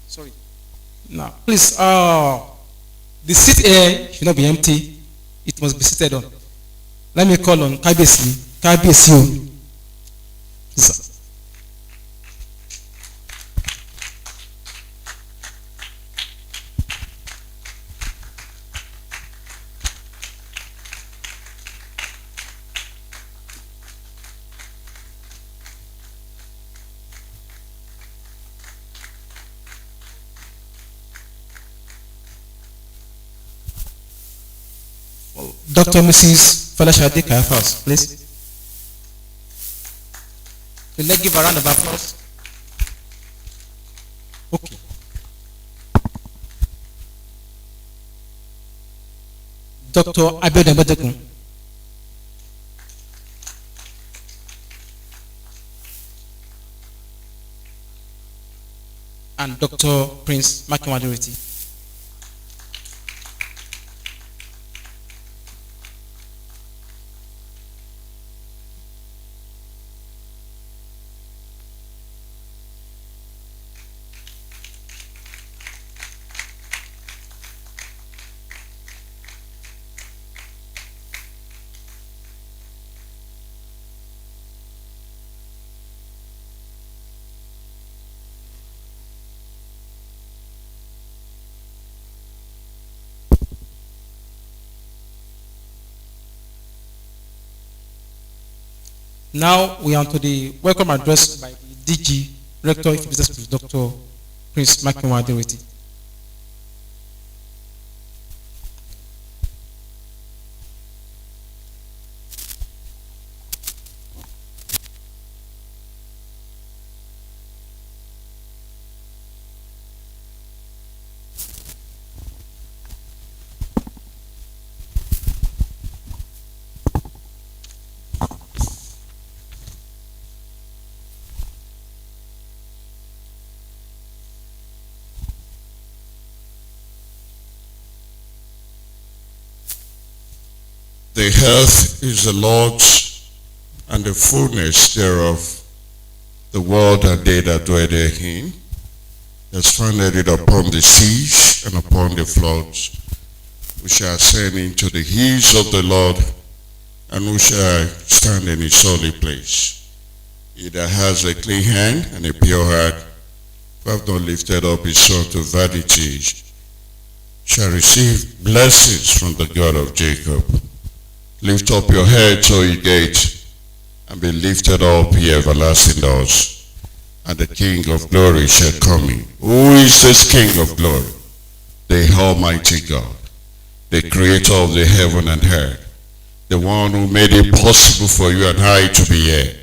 Sorry. Now, please, the seat here should not be empty. It must be seated on. Let me call on KBC. KBC. Dr. Mrs. Falashade Hackafest, please. Let's give a round of applause. Okay. Dr. Abiodun Badekun. And Dr. Prince Makiwaduriti. Now we are to the welcome address by the DG, Rector of Business Schools, Dr. Prince Makiwaduriti. The earth is the Lord's, and the fullness thereof, the world and they that dwell therein. He has founded it upon the seas and upon the floods. We shall ascend into the hills of the Lord, and we shall stand in his holy place. He that has a clean hand and a pure heart, who have not lifted up his soul to vanity, shall receive blessings from the God of Jacob. Lift up your heads, O ye gates, and be lifted up, ye everlasting doors, and the King of glory shall come in. Who is this King of glory? The Almighty God, the creator of the heaven and earth, the one who made it possible for you and I to be here.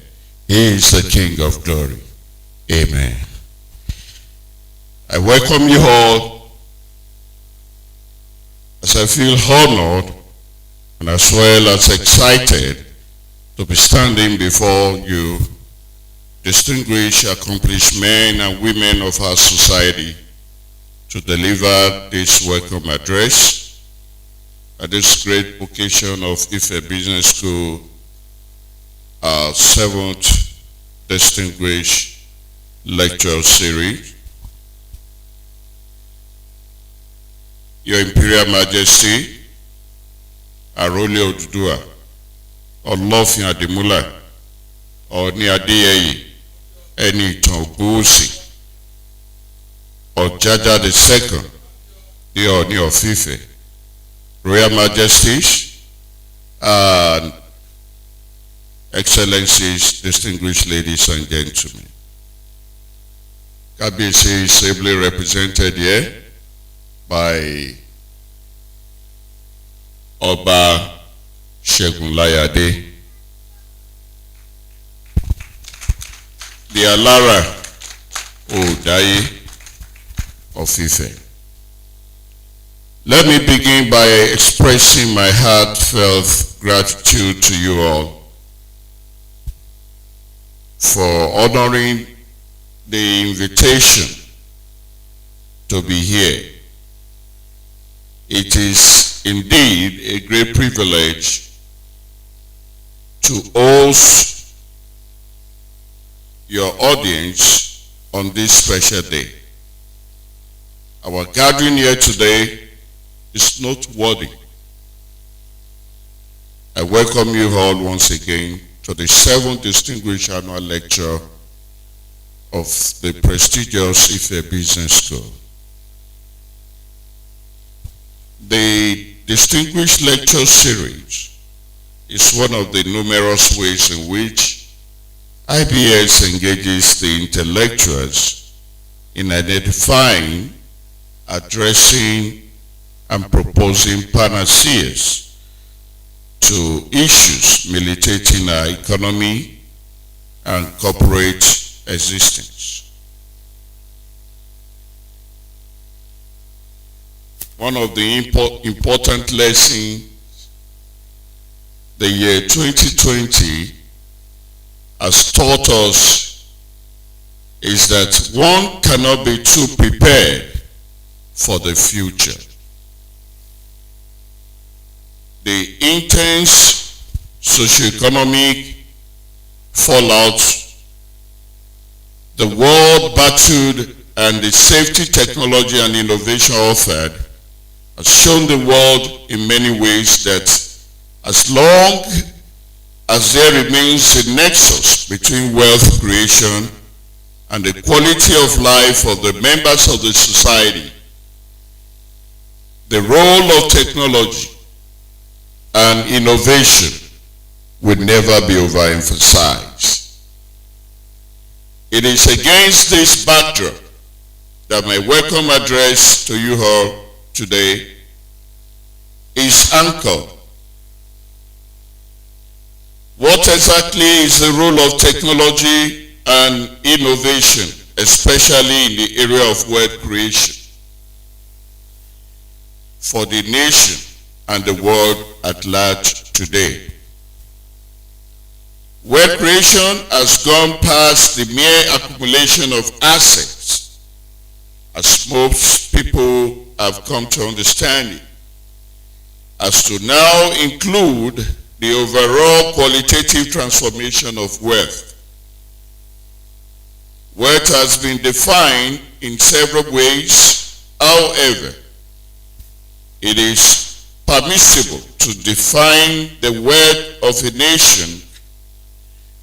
He is the King of glory. Amen. I welcome you all as I feel honored and as well as excited to be standing before you, distinguished, accomplished men and women of our society, to deliver this welcome address at this great occasion of Ife Business School, our 7th distinguished lecture series. Your Imperial Majesty, Arole Odudua, Olofin Adimula, Ooni Adeyeye, Enitan Ogunwusi, Ojaja II, the Ooni of Ife, Royal Majesties, and Excellencies, distinguished ladies and gentlemen. Kabiyesi is ably represented here by Oba Segun Layade, the Alara Odaye of Ife. Let me begin by expressing my heartfelt gratitude to you all for honoring the invitation to be here. It is indeed a great privilege to host your audience on this special day. Our gathering here today is noteworthy. I welcome you all once again to the 7th Distinguished Annual Lecture of the prestigious Ife Business School. The Distinguished Lecture Series is one of the numerous ways in which IBS engages the intellectuals in identifying, addressing, and proposing panaceas to issues militating our economy and corporate existence. One of the important lessons the year 2020 has taught us is that one cannot be too prepared for the future. The intense socioeconomic fallout, the world battled, and the safety, technology, and innovation offered has shown the world in many ways that as long as there remains a nexus between wealth creation and the quality of life of the members of the society, the role of technology and innovation will never be overemphasized. It is against this backdrop that my welcome address to you all today is anchored. What exactly is the role of technology and innovation, especially in the area of wealth creation, for the nation and the world at large today? Wealth creation has gone past the mere accumulation of assets, as most people have come to understand it, as to now include the overall qualitative transformation of wealth. Wealth has been defined in several ways. However, it is permissible to define the wealth of a nation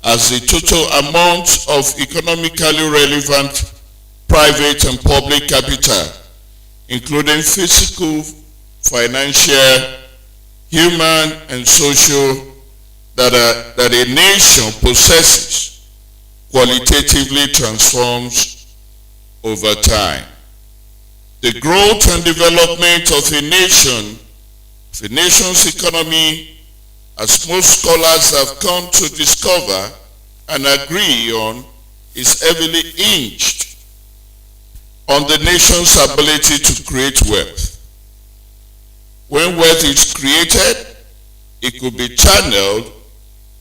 as the total amount of economically relevant private and public capital, including physical, financial, human, and social, that a nation possesses, qualitatively transforms over time. The growth and development of a nation's economy, as most scholars have come to discover and agree on, is heavily hinged on the nation's ability to create wealth. When wealth is created, it could be channeled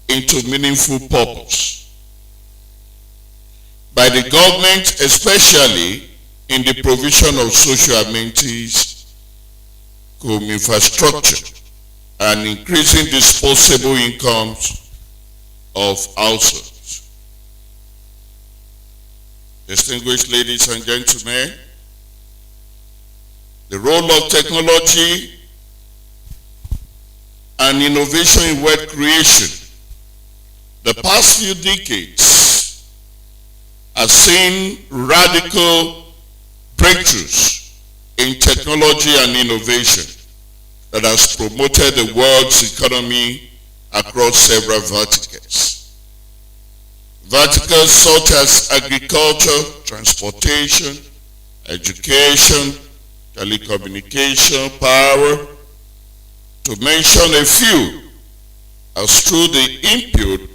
into meaningful purpose by the government, especially in the provision of social amenities, infrastructure, and increasing disposable incomes of households. Distinguished ladies and gentlemen, the role of technology and innovation in wealth creation. The past few decades have seen radical breakthroughs in technology and innovation that has promoted the world's economy across several verticals. Verticals such as agriculture, transportation, education, telecommunication, power, to mention a few, as through the input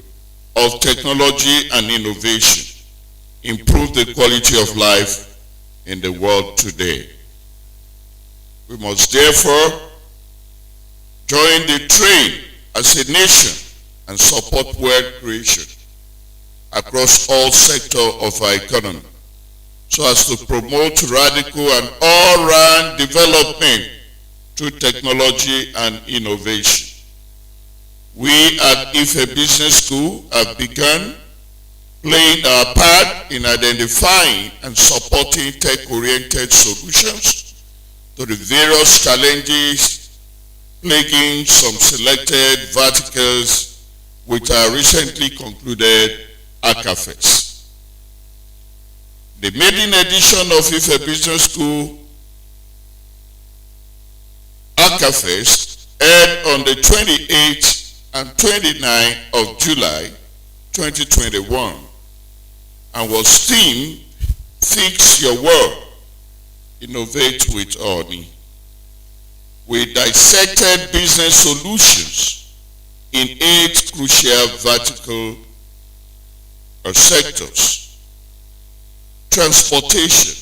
of technology and innovation, improve the quality of life in the world today. We must therefore join the train as a nation and support wealth creation across all sectors of our economy, so as to promote radical and all-round development through technology and innovation. We at Ife Business School have begun playing our part in identifying and supporting tech-oriented solutions to the various challenges plaguing some selected verticals which are recently concluded Hackafest. The maiden edition of Ife Business School Hackafest held on the 28th and 29th of July 2021 and was themed Fix Your World, Innovate with Ooni. We dissected business solutions in 8 crucial vertical sectors: transportation,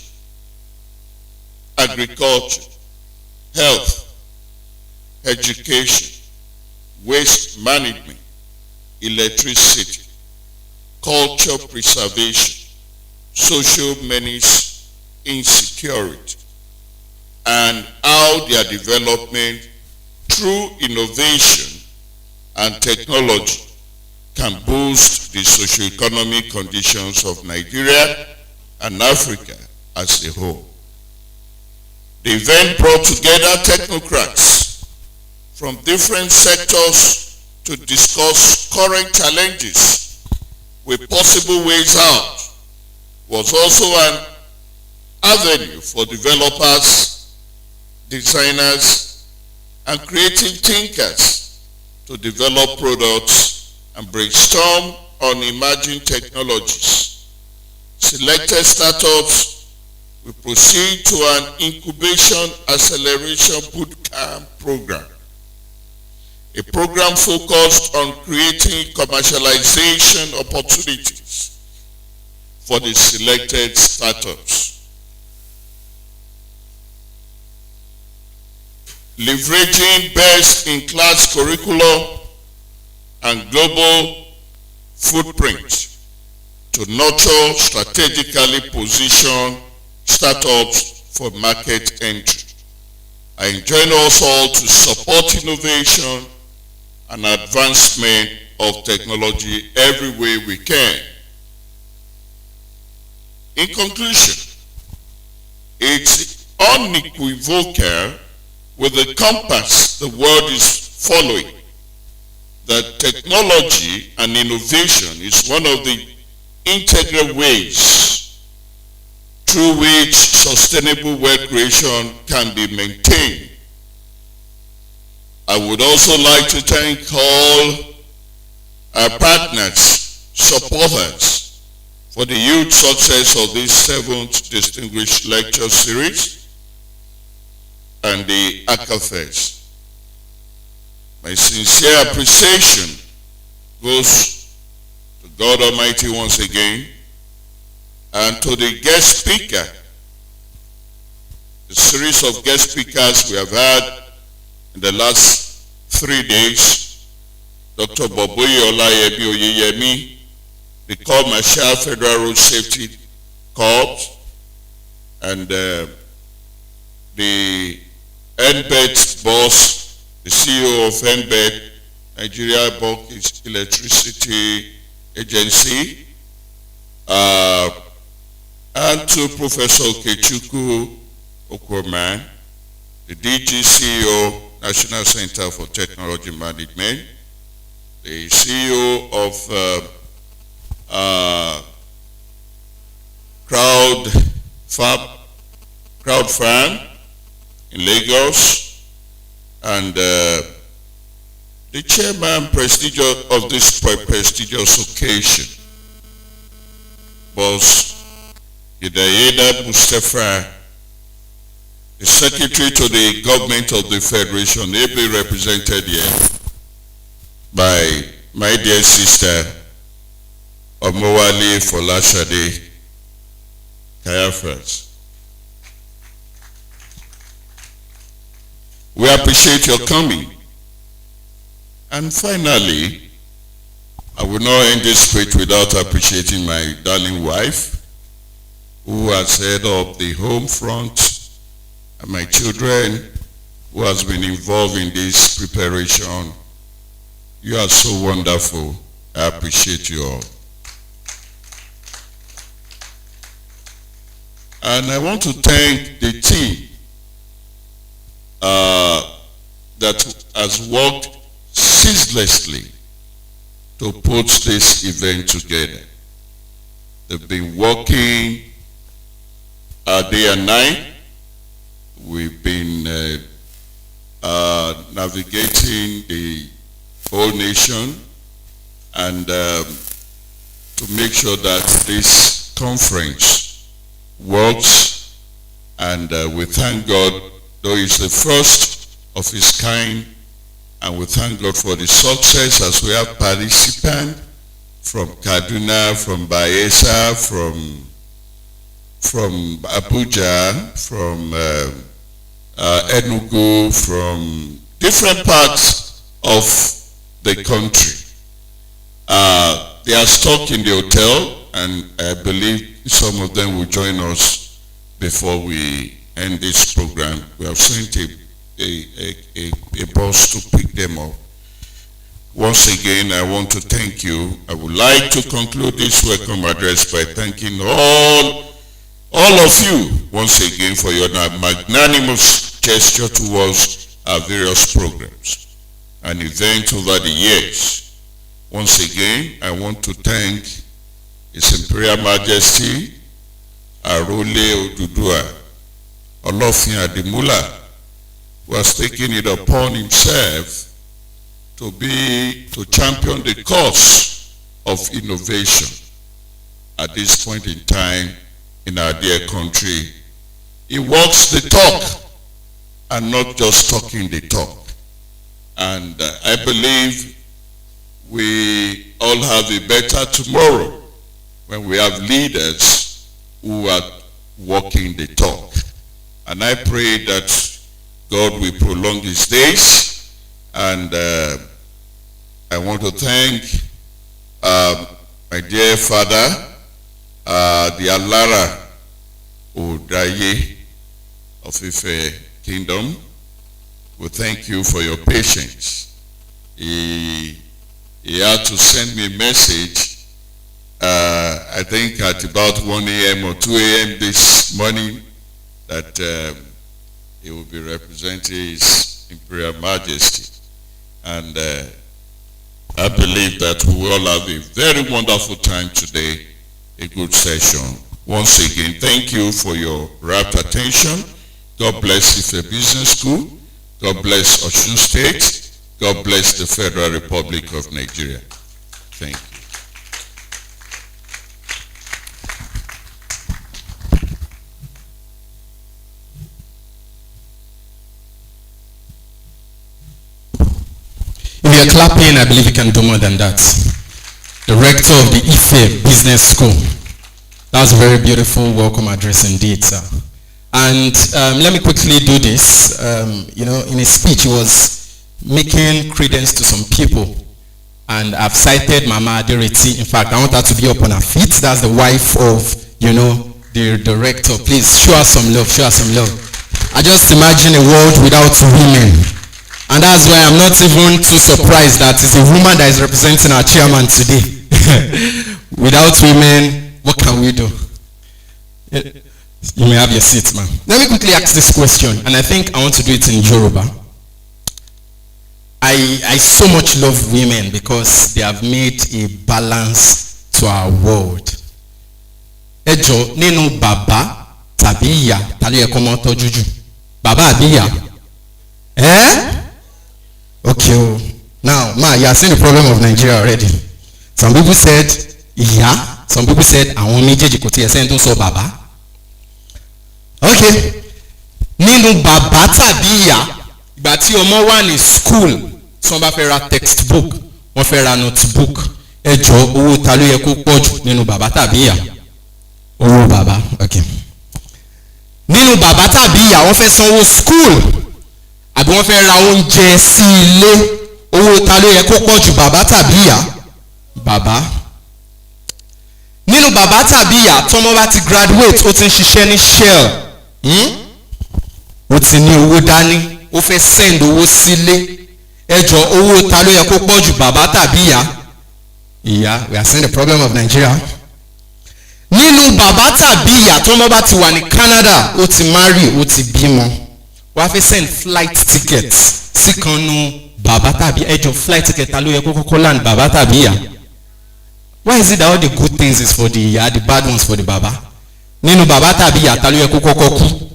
agriculture, health, education, waste management, electricity, culture preservation, social menace, insecurity, and how their development through innovation and technology can boost the socio-economic conditions of Nigeria and Africa as a whole. The event brought together technocrats from different sectors to discuss current challenges with possible ways out. Was also an avenue for developers, designers, and creative thinkers to develop products and brainstorm on emerging technologies. Selected startups will proceed to an incubation acceleration bootcamp program, a program focused on creating commercialization opportunities for the selected startups. Leveraging best-in-class curriculum and global footprint to nurture strategically positioned startups for market entry. I enjoin us all to support innovation and advancement of technology every way we can. In conclusion, it's unequivocal with the compass the world is following that technology and innovation is one of the integral ways through which sustainable wealth creation can be maintained. I would also like to thank all our partners, supporters, for the huge success of this 7th Distinguished Lecture Series and the Hackafest. My sincere appreciation goes to God Almighty once again and to the guest speaker, the series of guest speakers we have had in the last 3 days, Dr. Boboye Olayebi Oyeyemi, the Commercial Federal Road Safety Corps, and the NBET boss, the CEO of NBET, Nigeria Bulk Electricity Agency, and to Professor Okechukwu Okorman, the DG CEO, National Center for Technology Management, the CEO of Crowd Farm in Lagos, and the chairman of this prestigious occasion was Hidayeda Mustafa, the secretary to the government of the Federation, ably represented here by my dear sister Omowale Folashade Kayafras. We appreciate your coming. And finally, I will not end this speech without appreciating my darling wife, who has head up the home front, and my children, who has been involved in this preparation. You are so wonderful. I appreciate you all. And I want to thank the team that has worked ceaselessly to put this event together. They've been working day and night. We've been navigating the whole nation and to make sure that this conference works. And we thank God, though it's the first of its kind, and we thank God for the success as we have participants from Kaduna, from Bayelsa, from Abuja, from Enugu, from different parts of the country. They are stuck in the hotel, and I believe some of them will join us before we end this program. We have sent a bus to pick them up. Once again, I want to thank you. I would like to conclude this welcome address by thanking all of you once again for your magnanimous gesture towards our various programs and events over the years. Once again, I want to thank His Imperial Majesty Arole Odudua Olofin Adimula, who has taken it upon himself to champion the cause of innovation at this point in time in our dear country. He walks the talk and not just talking the talk. And I believe we all have a better tomorrow when we have leaders who are walking the talk. And I pray that God will prolong his days. And I want to thank my dear father, the Alara Odaye of Ife Kingdom. We thank you for your patience. He had to send me a message, I think at about 1 a.m. or 2 a.m. this morning, that he will be representing His Imperial Majesty. And I believe that we will all have a very wonderful time today, a good session. Once again, thank you for your rapt attention. God bless Ife Business School. God bless Osun State. God bless the Federal Republic of Nigeria. Thank you. If you're clapping, I believe you can do more than that. The rector of the Ife Business School. That was a very beautiful welcome address indeed, sir. And let me quickly do this. In his speech, he was making credence to some people. And I've cited Mama Adereti. In fact, I want her to be up on her feet. That's the wife of, the director. Please, show us some love, show us some love. I just imagine a world without women. And that's why I'm not even too surprised that it's a woman that is representing our chairman today. Without women, what can we do? You may have your seat, ma'am. Let me quickly ask this question, and I think I want to do it in Yoruba. I so much love women because they have made a balance to our world. Ejo nínú bàbá tàbí ìyá ta ló yẹ kó mọ́ tọ́jú jù? Bàbá àbí ìyá? Okay. Now, you have seen the problem of Nigeria already. Some people said ìyá, some people said àwọn méjèèjì kò tiẹ̀ sẹ́ni tó sọ bàbá. Okay. Nínú bàbá tàbí ìyá, ìgbà tí ọmọ wà ní school, tí wọ́n bá fẹ́ ra textbook, wọ́n fẹ́ ra notebook, ẹ jọ̀ọ́ owó ta ló yẹ kó pọ̀ jù nínú bàbá tàbí ìyá? Owó bàbá. Okay. Nínú bàbá tàbí ìyá, wọ́n fẹ́ sanwó school, àbí wọ́n fẹ́ ra oúnjẹ sí ilé, owó ta ló yẹ kó pọ̀ jù, bàbá tàbí ìyá? Bàbá. Nínú bàbá tàbí ìyá, tọ́mọ bá ti graduate, ó ti ń ṣiṣẹ́ ní Shell, ó ti ní owó dání, ó fẹ́ send owó sílé, ẹ jọ̀ọ́ owó ta ló yẹ kó pọ̀ jù, bàbá tàbí ìyá? Ìyá. We are seeing the problem of Nigeria. nínú bàbá tàbí ìyá tó ọmọ bá ti wà ní Canada ó ti marry ó ti bímọ wàá fẹ́ send flight ticket sí kan nu bàbá tàbí ẹjọ́ flight ticket ta ló yẹ kó kọ́kọ́ land bàbá tàbí ìyá. Why is it that all the good things is for the ìyá, the bad ones for the baba? Nínú bàbá tàbí ìyá ta ló yẹ kó kọ́kọ́ kú?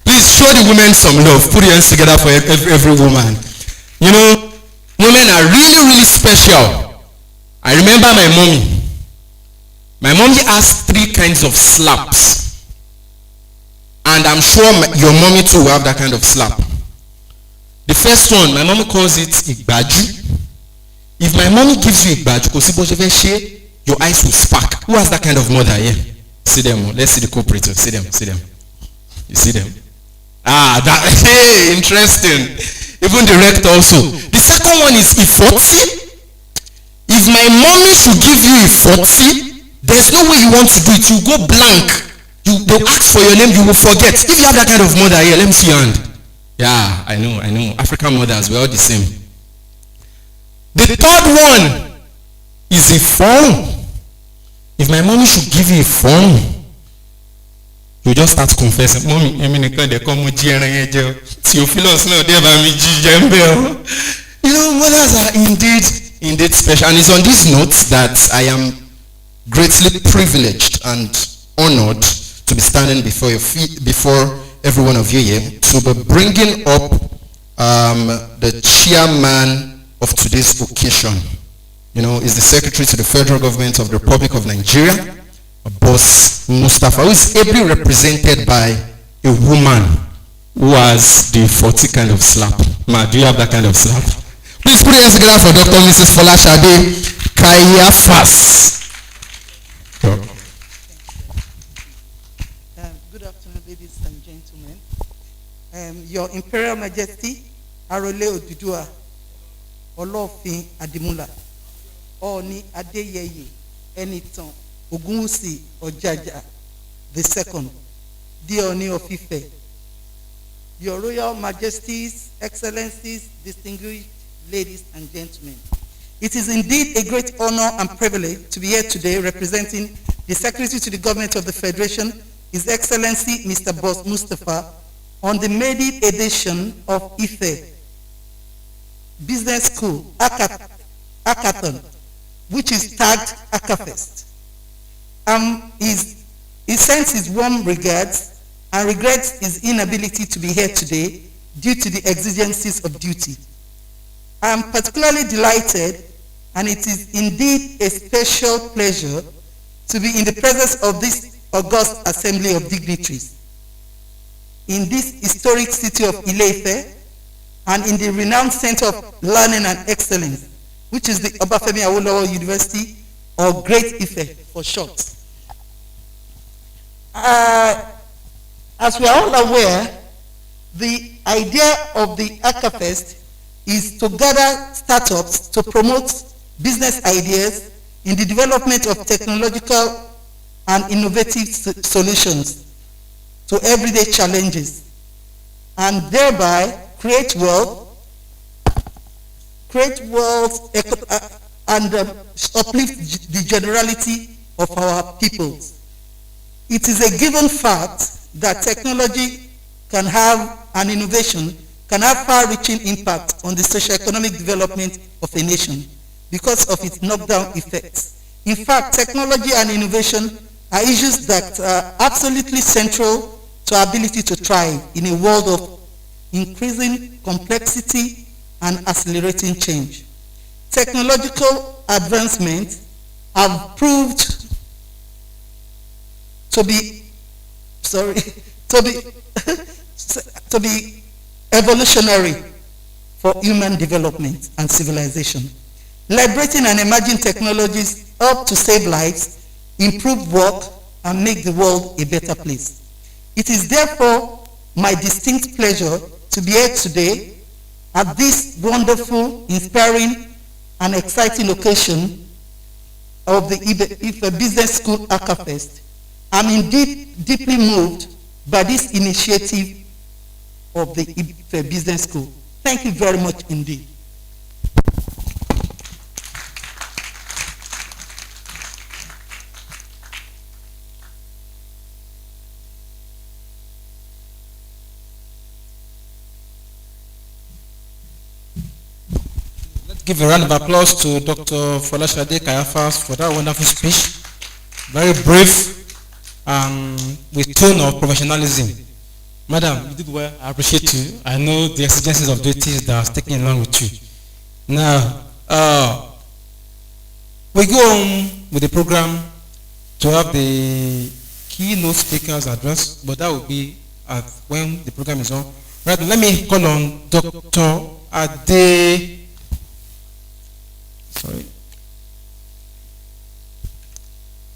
Please show the women some love. Put your hands together for every woman. You know, women are really, really special. I remember my mommy. My mommy has 3 kinds of slaps. And I'm sure your mommy too will have that kind of slap. The first one, my mommy calls it Igbaju. If my mommy gives you Igbaju, your eyes will spark. Who has that kind of mother here? See them. Let's see the cooperative. See them. See them. You see them? Hey, interesting. Even the rector also. The second one is Ifoti. If my mommy should give you Ifoti, there's no way you want to do it. You go blank. They'll ask for your name, you will forget. If you have that kind of mother here, let me see your hand. Yeah, I know. African mothers, we're all the same. The third one is a phone. If my mommy should give you a phone, you just start confessing. Mommy, you know, mothers are indeed special. And it's on these notes that I am greatly privileged and honored to be standing before every one of you here to be bringing up the chairman of today's occasion. You know, is the Secretary to the Federal Government of the Republic of Nigeria, Boss Mustafa, who is ably represented by a woman who has the 40 kind of slap. Ma, do you have that kind of slap? Please put your hands together for Dr. Mrs. Folashade Kayafas. Good afternoon, ladies and gentlemen. Your Imperial Majesty, Arole Odudua, Olofin Adimula, Ooni Adeyeye Enitan Ogunwusi Ojaja II, the Ooni of Ife, Your Royal Majesties, Excellencies, distinguished ladies and gentlemen. It is indeed a great honor and privilege to be here today representing the Secretary to the Government of the Federation, His Excellency Mr. Boss Mustafa, on the maiden edition of Ife Business School Hackathon, which is tagged Hackafest. He sends his warm regards and regrets his inability to be here today due to the exigencies of duty. I am particularly delighted, and it is indeed a special pleasure to be in the presence of this august assembly of dignitaries in this historic city of Ile-Ife and in the renowned Center of Learning and Excellence, which is the Obafemi Awolowo University, or Great Ife for short. As we are all aware, the idea of the Hackafest is to gather startups to promote business ideas in the development of technological and innovative solutions to everyday challenges, and thereby create wealth and uplift the generality of our peoples. It is a given fact that technology can have an innovation can have far-reaching impact on the socio-economic development of a nation because of its knockdown effects. In fact, technology and innovation are issues that are absolutely central to our ability to thrive in a world of increasing complexity and accelerating change. Technological advancements have proved to be evolutionary for human development and civilization. Liberating and emerging technologies help to save lives, improve work, and make the world a better place. It is therefore my distinct pleasure to be here today at this wonderful, inspiring, and exciting occasion of the Ife Business School Hackafest. I'm indeed deeply moved by this initiative of the Ife Business School. Thank you very much indeed. give a round of applause to Dr. Folashade Kayafas for that wonderful speech. Very brief and with tone of professionalism. Madam, you did well. I appreciate you. I know the exigencies of duties that are taken along with you. Now, we go on with the program to have the keynote speakers address, but that will be at when the program is on. Right, let me call on Dr. Ade. Sorry.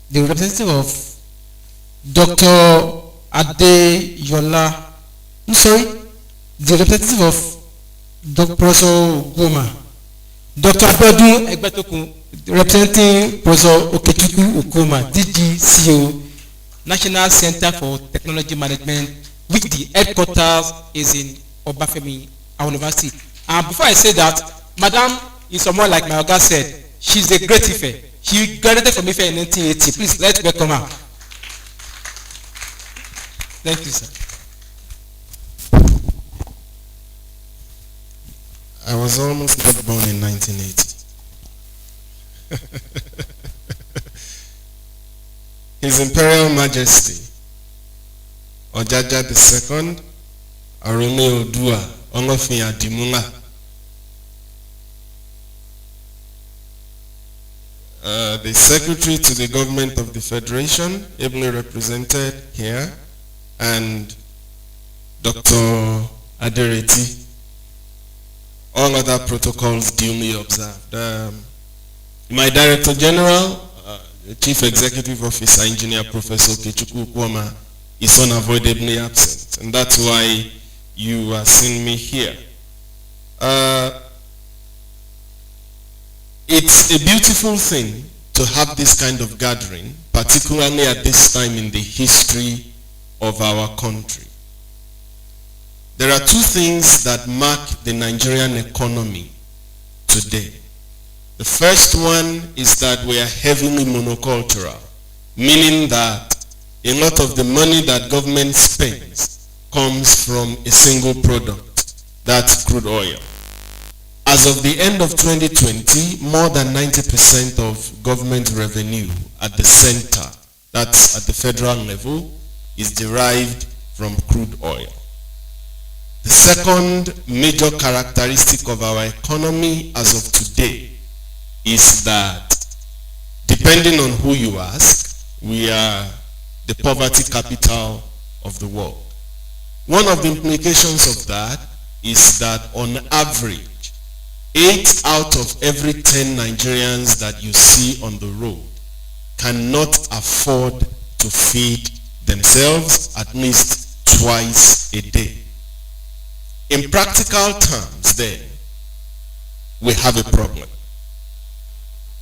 The representative of Dr. Ade Yola. I'm sorry. The representative of Dr. Professor Goma. Dr. Abedun Egbetokun, representing Professor Okechukwu Okoma, DG CEO, National Center for Technology Management, which the headquarters is in Obafemi University. And before I say that, Madam is someone like my Oga said, she's a great Ife. She graduated from Ife in 1980. Please, let's welcome her. Thank you, sir. I was almost not born in 1980. His Imperial Majesty, Ojaja II, Arome Odua, Olofin Adimula, the Secretary to the Government of the Federation, ably represented here, and Dr. Adereti. All other protocols duly observed. My Director General, the Chief Executive Officer, Engineer Professor Okechukwu Okwoma, is unavoidably absent, and that's why you are seeing me here. It's a beautiful thing to have this kind of gathering, particularly at this time in the history of our country. There are two things that mark the Nigerian economy today. The first one is that we are heavily monocultural, meaning that a lot of the money that government spends comes from a single product, that's crude oil. As of the end of 2020, more than 90% of government revenue at the center, that's at the federal level, is derived from crude oil. The second major characteristic of our economy as of today is that, depending on who you ask, we are the poverty capital of the world. One of the implications of that is that on average, 8 out of every 10 Nigerians that you see on the road cannot afford to feed themselves at least twice a day. In practical terms, then, we have a problem.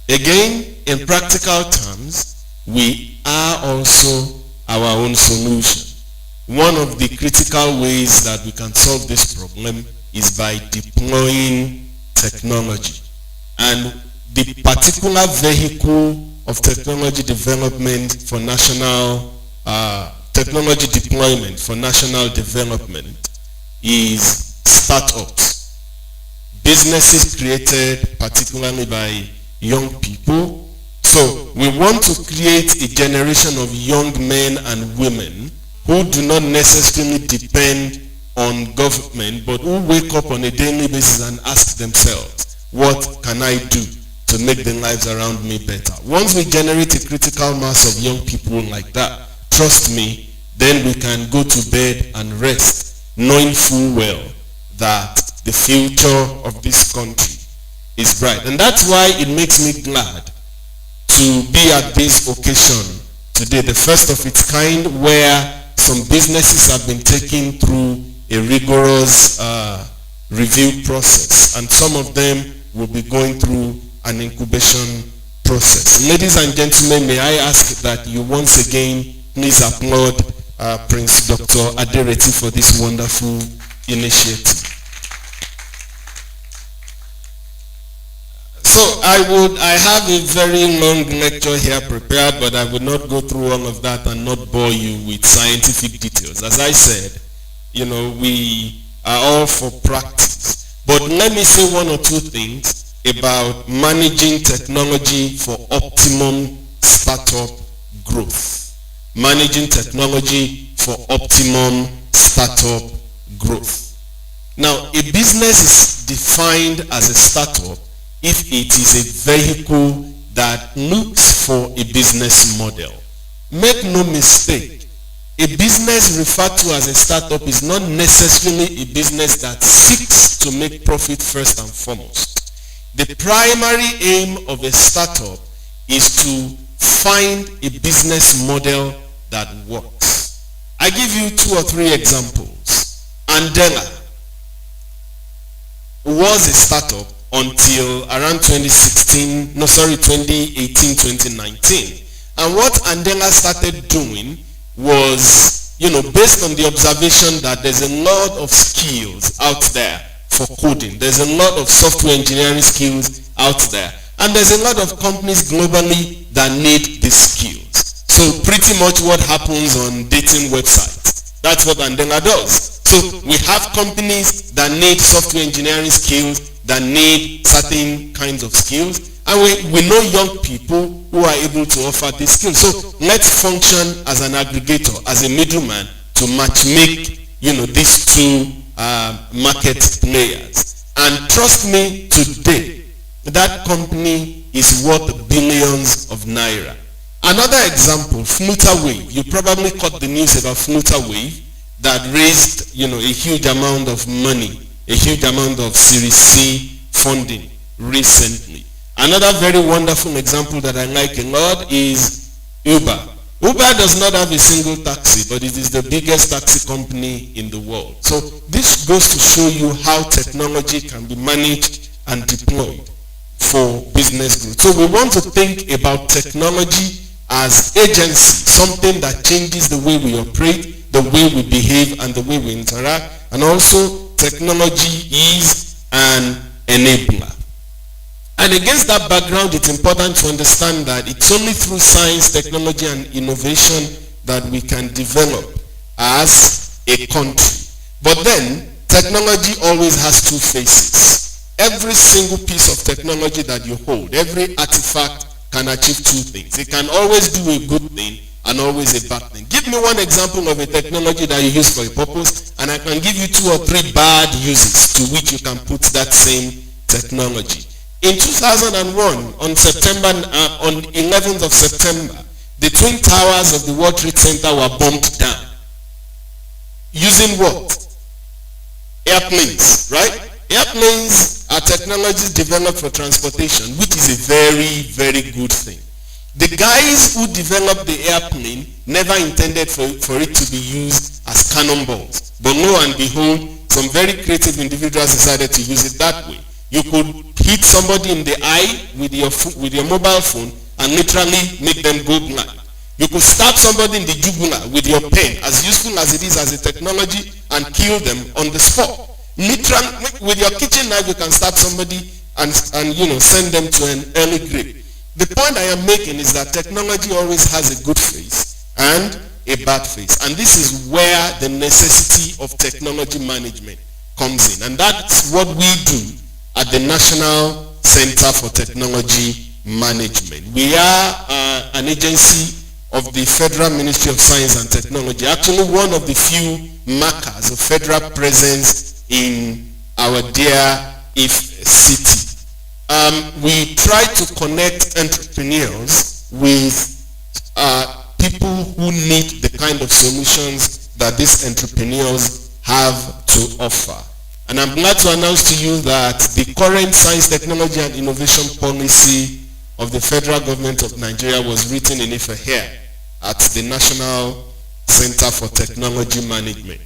Again, in practical terms, we are also our own solution. One of the critical ways that we can solve this problem is by deploying technology. And the particular vehicle of technology development for national, technology deployment for national development is startups. Businesses created particularly by young people. So we want to create a generation of young men and women who do not necessarily depend on government, but who wake up on a daily basis and ask themselves, what can I do to make the lives around me better? Once we generate a critical mass of young people like that, trust me, then we can go to bed and rest, knowing full well that the future of this country is bright. And that's why it makes me glad to be at this occasion today, the first of its kind, where some businesses have been taken through a rigorous review process, and some of them will be going through an incubation process. Ladies and gentlemen, may I ask that you once again please applaud Prince Dr. Adereti for this wonderful initiative. So I have a very long lecture here prepared, but I would not go through all of that and not bore you with scientific details. As I said, we are all for practice. But let me say one or two things about managing technology for optimum startup growth. Managing technology for optimum startup growth. Now, a business is defined as a startup if it is a vehicle that looks for a business model. Make no mistake, a business referred to as a startup is not necessarily a business that seeks to make profit first and foremost. The primary aim of a startup is to find a business model that works. I give you 2 or 3 examples. Andela was a startup until around 2018, 2019. And what Andela started doing was, based on the observation that there's a lot of skills out there for coding. There's a lot of software engineering skills out there. And there's a lot of companies globally that need these skills. So pretty much what happens on dating websites, that's what Andela does. So we have companies that need software engineering skills, that need certain kinds of skills, and we know young people who are able to offer these skills. So let's function as an aggregator, as a middleman to match make, these 2 market players. And trust me, today, that company is worth billions of naira. Another example, Flutterwave. You probably caught the news about Flutterwave that raised, a huge amount of money, a huge amount of Series C funding recently. Another very wonderful example that I like a lot is Uber. Uber does not have a single taxi, but it is the biggest taxi company in the world. So this goes to show you how technology can be managed and deployed for business growth. So we want to think about technology as agency, something that changes the way we operate, the way we behave, and the way we interact. And also, technology is an enabler. And against that background, it's important to understand that it's only through science, technology, and innovation that we can develop as a country. But then, technology always has 2 faces. Every single piece of technology that you hold, every artifact can achieve 2 things. It can always do a good thing and always a bad thing. Give me one example of a technology that you use for a purpose, and I can give you 2 or 3 bad uses to which you can put that same technology. In 2001, on 11th of September, the Twin Towers of the World Trade Center were bombed down. Using what? Airplanes, right? Airplanes are technologies developed for transportation, which is a very, very good thing. The guys who developed the airplane never intended for it to be used as cannonballs. But lo and behold, some very creative individuals decided to use it that way. You could hit somebody in the eye with your mobile phone and literally make them go blind. You could stab somebody in the jugular with your pen, as useful as it is as a technology, and kill them on the spot. Literally, with your kitchen knife, you can stab somebody and send them to an early grave. The point I am making is that technology always has a good face and a bad face. And this is where the necessity of technology management comes in. And that's what we do at the National Center for Technology Management. We are an agency of the Federal Ministry of Science and Technology, actually one of the few markers of federal presence in our dear Ife city. We try to connect entrepreneurs with people who need the kind of solutions that these entrepreneurs have to offer. And I'm glad to announce to you that the current science, technology, and innovation policy of the federal government of Nigeria was written in Ife here at the National Center for Technology Management.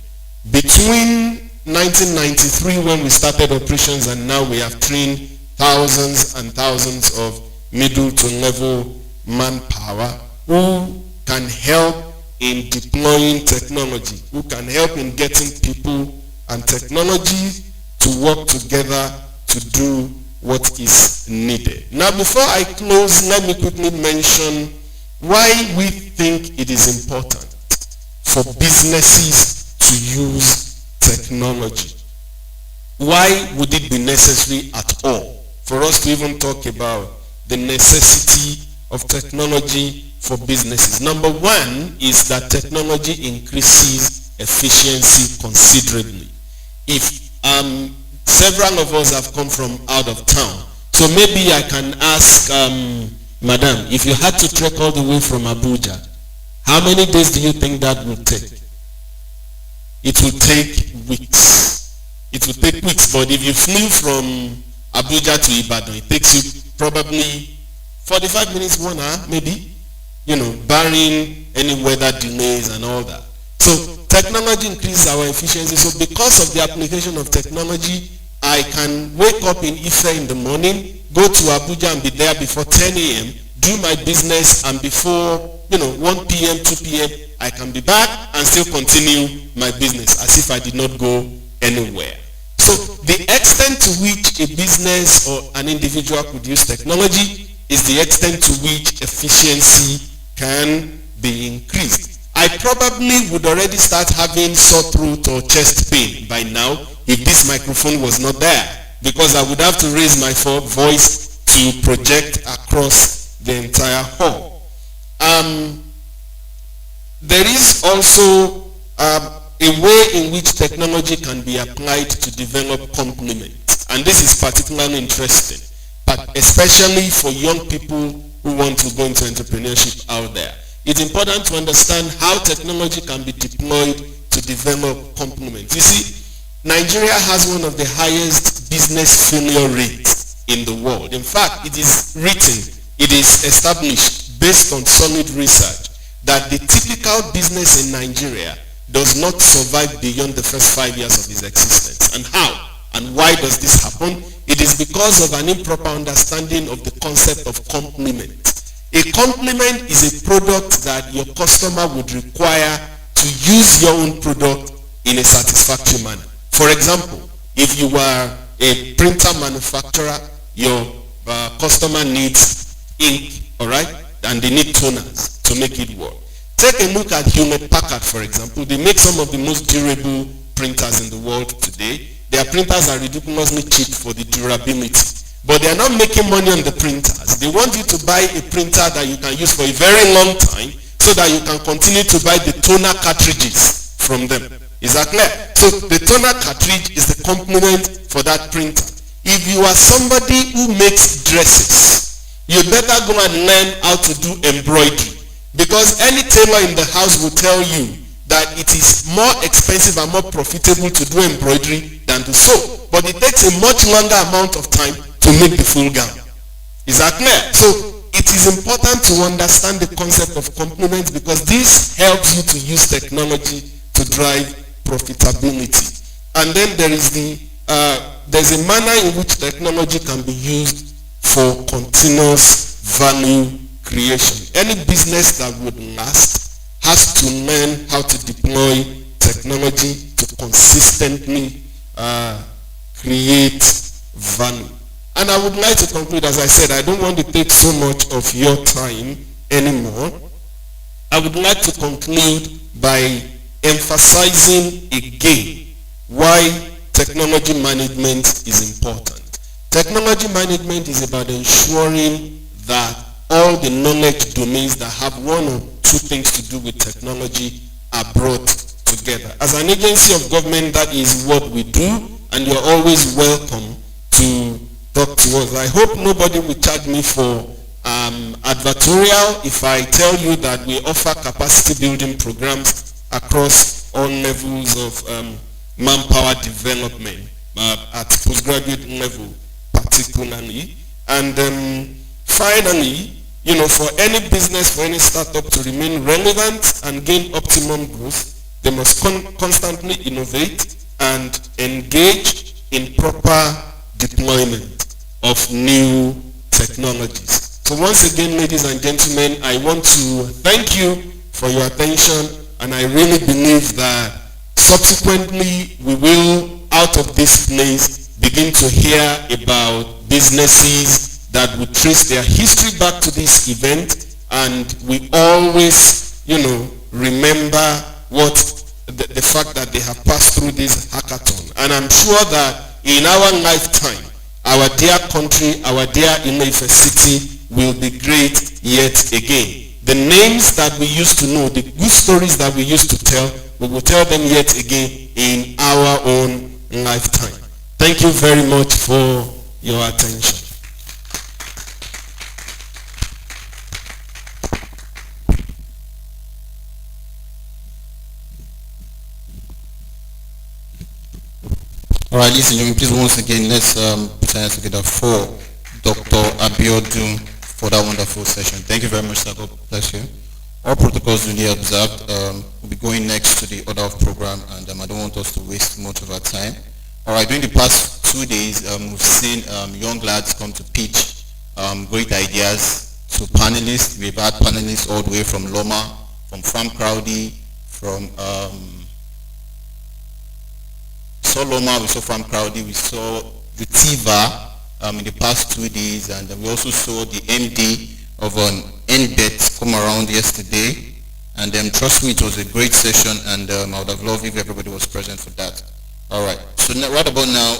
Between 1993, when we started operations, and now we have trained thousands and thousands of middle to level manpower who can help in deploying technology, who can help in getting people and technology to work together to do what is needed. Now, before I close, let me quickly mention why we think it is important for businesses to use technology. Why would it be necessary at all for us to even talk about the necessity of technology for businesses. Number one is that technology increases efficiency considerably. If several of us have come from out of town, so maybe I can ask Madam, if you had to trek all the way from Abuja, how many days do you think that will take? It will take weeks. It will take weeks, but if you flew from Abuja to Ibadan, it takes you probably 45 minutes, 1 hour, maybe, barring any weather delays and all that. So technology increases our efficiency. So because of the application of technology, I can wake up in Ife in the morning, go to Abuja and be there before 10 a.m., do my business, and before 1 p.m., 2 p.m., I can be back and still continue my business as if I did not go anywhere. So the extent to which a business or an individual could use technology is the extent to which efficiency can be increased. I probably would already start having sore throat or chest pain by now if this microphone was not there, because I would have to raise my voice to project across the entire hall. There is also a way in which technology can be applied to develop complements, and this is particularly interesting, but especially for young people who want to go into entrepreneurship out there. It's important to understand how technology can be deployed to develop complements. You see, Nigeria has one of the highest business failure rates in the world. In fact, it is written, it is established based on solid research that the typical business in Nigeria does not survive beyond the first 5 years of its existence. And how? And why does this happen? It is because of an improper understanding of the concept of complement. A complement is a product that your customer would require to use your own product in a satisfactory manner. For example, if you are a printer manufacturer, your customer needs ink, all right, and they need toners to make it work. Take a look at Hewlett Packard, for example. They make some of the most durable printers in the world today. Their printers are ridiculously cheap for the durability. But they are not making money on the printers. They want you to buy a printer that you can use for a very long time so that you can continue to buy the toner cartridges from them. Is that clear? So the toner cartridge is the complement for that printer. If you are somebody who makes dresses, you better go and learn how to do embroidery. Because any tailor in the house will tell you that it is more expensive and more profitable to do embroidery than to sew. But it takes a much longer amount of time to make the full gown. Is that clear? So it is important to understand the concept of complements, because this helps you to use technology to drive profitability. And then there is there's a manner in which technology can be used for continuous value creation. Any business that would last has to learn how to deploy technology to consistently create value. And I would like to conclude, as I said, I don't want to take so much of your time anymore. I would like to conclude by emphasizing again why technology management is important. Technology management is about ensuring that all the knowledge domains that have one or two things to do with technology are brought together. As an agency of government, that is what we do, and you're always welcome to talk to us. I hope nobody will charge me for advertorial if I tell you that we offer capacity building programs across all levels of manpower development at postgraduate level particularly. And finally, for any business, for any startup to remain relevant and gain optimum growth, they must constantly innovate and engage in proper deployment of new technologies. So once again, ladies and gentlemen, I want to thank you for your attention, and I really believe that subsequently we will, out of this place, begin to hear about businesses that would trace their history back to this event, and we always, remember the fact that they have passed through this hackathon. And I'm sure that in our lifetime, our dear country, our dear Ooni Of Ife city will be great yet again. The names that we used to know, the good stories that we used to tell, we will tell them yet again in our own lifetime. Thank you very much for your attention. All right, ladies and gentlemen, please once again, let's put our hands together for Dr. Abiodun for that wonderful session. Thank you very much, sir. God bless you. All protocols duly observed. We'll be going next to the order of program, and I don't want us to waste much of our time. All right, during the past 2 days, we've seen young lads come to pitch great ideas to panelists. We've had panelists all the way from Loma, from Farm Crowdy, from saw Loma, we saw Farm Crowdy, we saw Utiva in the past 2 days, and we also saw the MD of an NBET come around yesterday, and trust me, it was a great session, and I would have loved if everybody was present for that. All right, so now, right about now,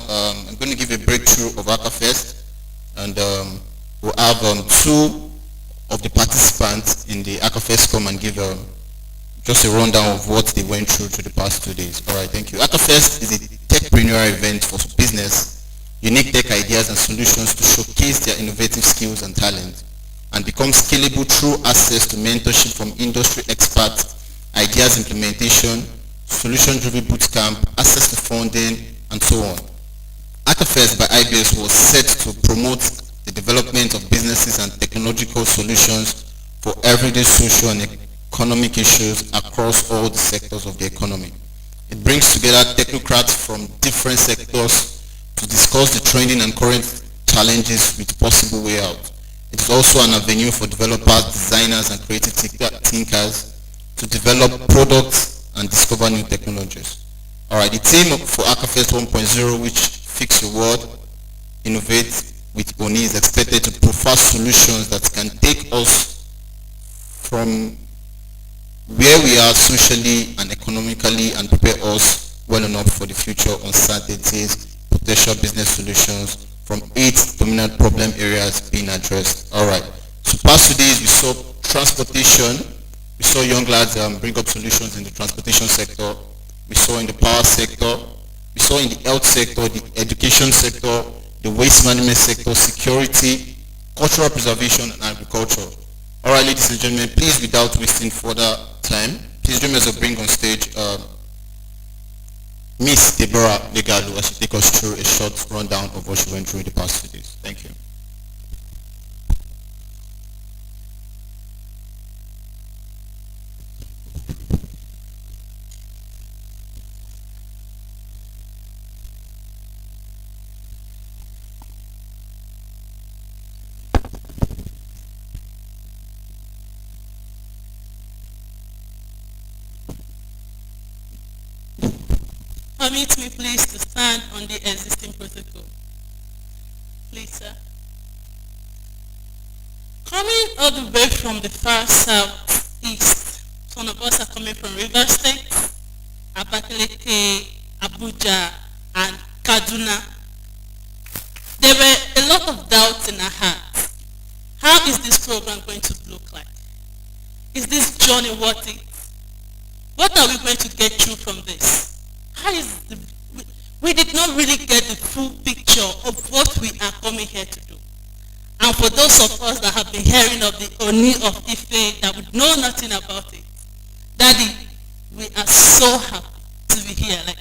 I'm going to give a breakthrough of Hackafest, and we'll have 2 of the participants in the Hackafest come and give just a rundown of what they went through the past 2 days. All right, thank you. Hackafest is a techpreneurial event for business, unique tech ideas and solutions to showcase their innovative skills and talent, and become scalable through access to mentorship from industry experts, ideas implementation, solution-driven bootcamp, access to funding, and so on. Hackafest by IBS was set to promote the development of businesses and technological solutions for everyday social and economic issues across all the sectors of the economy. It brings together technocrats from different sectors to discuss the trending and current challenges with possible way out. It is also an avenue for developers, designers, and creative thinkers to develop products and discover new technologies. All right, the theme for Hackafest 1.0, which fix your word, innovate with Ooni, is expected to provide solutions that can take us from where we are socially and economically and prepare us well enough for the future uncertainties, potential business solutions from 8 dominant problem areas being addressed. All right. So past 2 days, we saw transportation. We saw young lads bring up solutions in the transportation sector. We saw in the power sector. We saw in the health sector, the education sector, the waste management sector, security, cultural preservation, and agriculture. All right, ladies and gentlemen, please, without wasting further time, please join me as I bring on stage Miss Deborah Legalu as she take us through a short rundown of what she went through in the past 2 days. Thank you. Permit me, please, to stand on the existing protocol. Please, sir. Coming all the way from the far southeast, some of us are coming from River State, Abakaliki, Abuja, and Kaduna. There were a lot of doubts in our hearts. How is this program going to look like? Is this journey worth it? What are we going to get through from this? We did not really get the full picture of what we are coming here to do. And for those of us that have been hearing of the Ooni of Ife, that would know nothing about it, Daddy, we are so happy to be here. Like,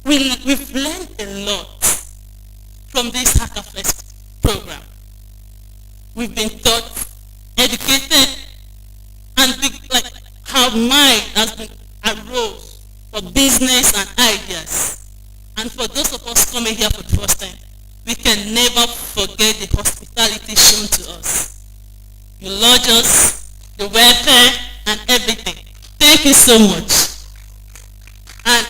we've learned a lot from this Hackafest program. We've been taught, educated, and like our mind has been arose for business and ideas. And for those of us coming here for the first time, we can never forget the hospitality shown to us. You lodge us, the welfare, and everything. Thank you so much. And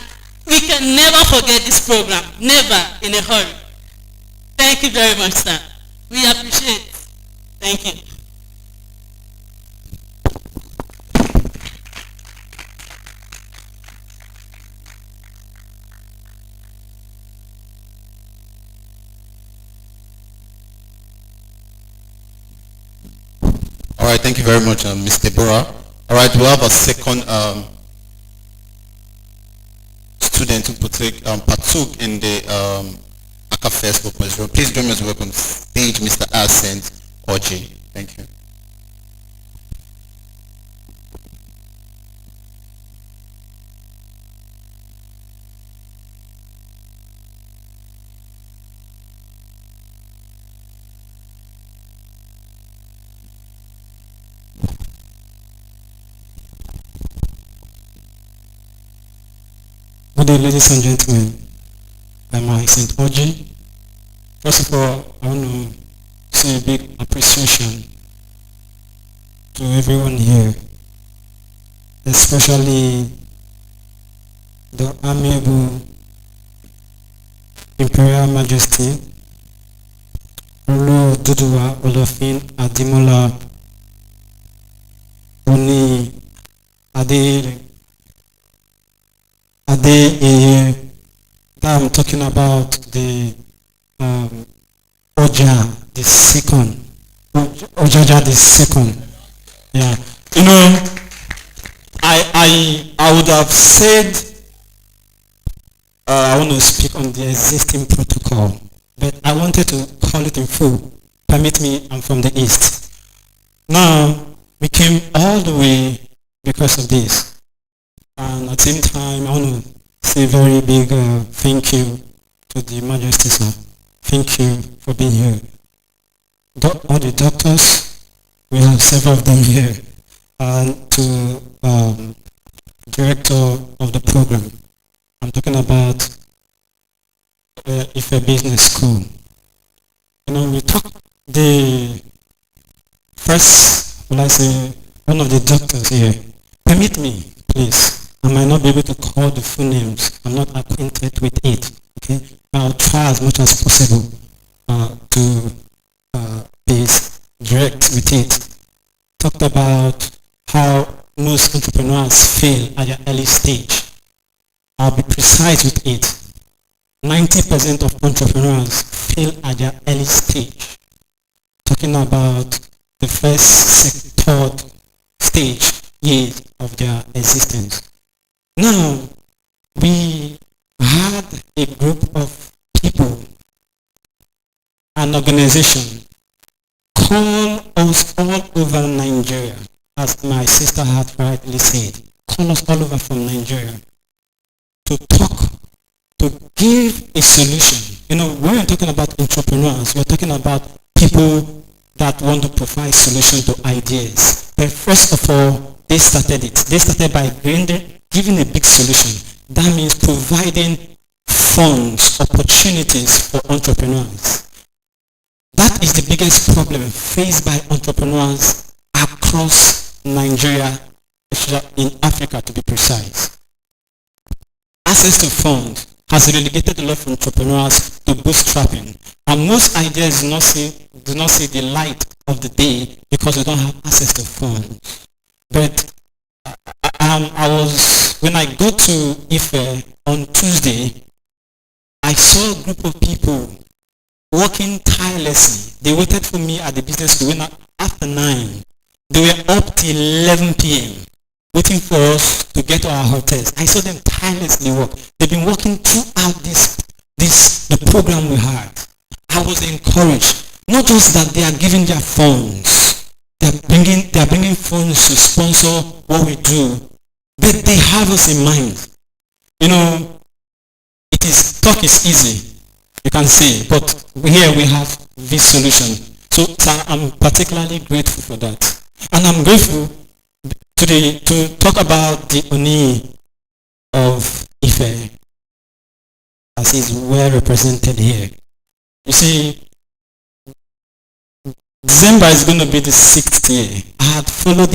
we can never forget this program, never in a hurry. Thank you very much, sir. We appreciate it. Thank you. right, thank you very much, Ms. Deborah. All right, we have a second student who partook in the Hackafest 1.0. Please join me as we welcome stage Mr. Ascent Oji. Thank you. Good day, ladies and gentlemen. I'm Ascent Oji. First of all, I want to say a big appreciation to everyone here, especially the amiable Imperial Majesty, Olu Duduwa Olofin Adimola Ooni that I'm talking about the Oja the second. Ojaja the second. Yeah. You know, I would have said I want to speak on the existing protocol, but I wanted to call it in full. Permit me, I'm from the East. Now, we came all the way because of this. And at the same time, I want to say a very big thank you to the Majesty, sir. Thank you for being here. All the doctors, we have several of them here, and to director of the program. I'm talking about Ife Business School. You know, we talk the first, will I say, one of the doctors here. Permit me, please. I might not be able to call the full names. I'm not acquainted with it. Okay, I'll try as much as possible to be direct with it. Talked about how most entrepreneurs fail at their early stage. I'll be precise with it. 90% of entrepreneurs fail at their early stage. Talking about the first, third stage years of their existence. Now, we had a group of people, an organization, call us all over Nigeria, as my sister had rightly said, call us all over from Nigeria to talk, to give a solution. You know, when we're talking about entrepreneurs, we're talking about people that want to provide solutions to ideas. But first of all, they started it. They started by giving a big solution. That means providing funds, opportunities for entrepreneurs. That is the biggest problem faced by entrepreneurs across Nigeria, in Africa to be precise. Access to funds has relegated a lot of entrepreneurs to bootstrapping. And most ideas do not see the light of the day because they don't have access to funds. But when I got to Ife on Tuesday, I saw a group of people working tirelessly. They waited for me at the business school after 9. They were up till 11 p.m. waiting for us to get to our hotels. I saw them tirelessly work. They've been working throughout the program we had. I was encouraged. Not just that they are giving their funds. They are bringing funds to sponsor what we do. But they have us in mind. You know, talk is easy, you can say, but here we have this solution. So I'm particularly grateful for that. And I'm grateful to talk about the Ooni of Ife, as is well represented here. You see, December is going to be the 6th year. I had followed